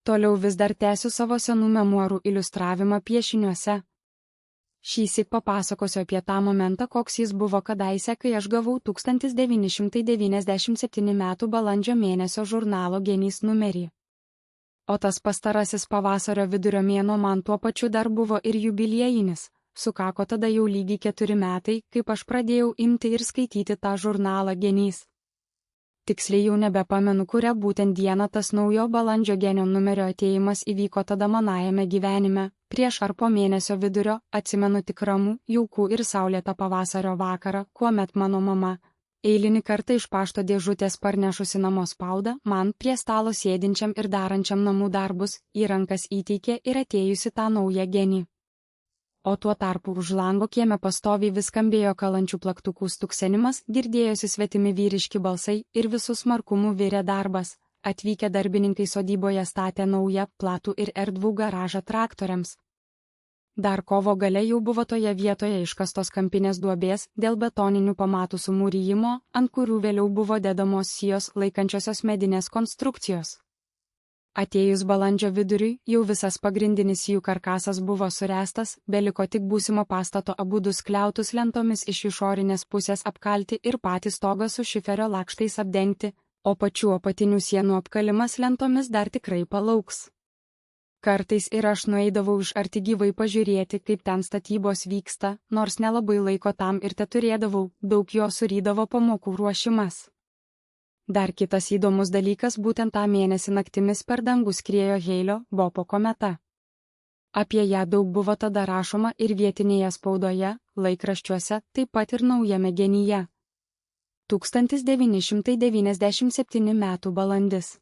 Toliau vis dar tęsiu savo senų memuarų iliustravimą piešiniuose. Šįsyk papasakosiu apie tą momentą, koks jis buvo kadaise, kai aš gavau 1997 m. balandžio mėnesio žurnalo Genys numerį. O tas pastarasis pavasario vidurio mėnuo man tuo pačiu dar buvo ir jubiliejinis. Sukako tada jau lygiai 4 metai, kaip aš pradėjau imti ir skaityti tą žurnalą Genys. Tiksliai jau nebepamenu, kurią būtent dieną tas naujo balandžio Genio numerio atėjimas įvyko tada manajame gyvenime. Prieš ar po mėnesio vidurio atsimenu tik ramų, jaukų ir saulėtą pavasario vakarą, kuomet mano mama, eilinį kartą iš pašto dėžutės parnešusi namo spaudą, man prie stalo sėdinčiam ir darančiam namų darbus į rankas įteikė ir atėjusi tą naują Genį. O tuo tarpu už lango kieme pastoviai vis skambėjo kalančių plaktukų stuksenimas, girdėjosi svetimi vyriški balsai ir visų smarkumų virė darbas. Atvykę darbininkai sodyboje statė naują, platų ir erdvų garažą traktoriams. Dar kovo gale jau buvo toje vietoje iškastos kampinės duobės dėl betoninių pamatų sumūrijimo, ant kurių vėliau buvo dedamos sijos laikančiosios medinės konstrukcijos. Atėjus balandžio viduriui, jau visas pagrindinis jų karkasas buvo suręstas, beliko tik būsimo pastato abudu skliautus lentomis iš išorinės pusės apkalti ir patį stogą su šiferio lakštais apdengti, o pačių apatinių sienų apkalimas lentomis dar tikrai palauks. Kartais ir aš nueidavau iš arti gyvai pažiūrėti, kaip ten statybos vyksta, nors nelabai laiko tam ir teturėdavau, daug jo surydavo pamokų ruošimas. Dar kitas įdomus dalykas, būtent tą mėnesį naktimis per dangų skriejo Heilio Bopo kometa. Apie ją daug buvo tada rašoma ir vietinėje spaudoje, laikraščiuose, taip pat ir naujame Genyje. 1997 m. balandis.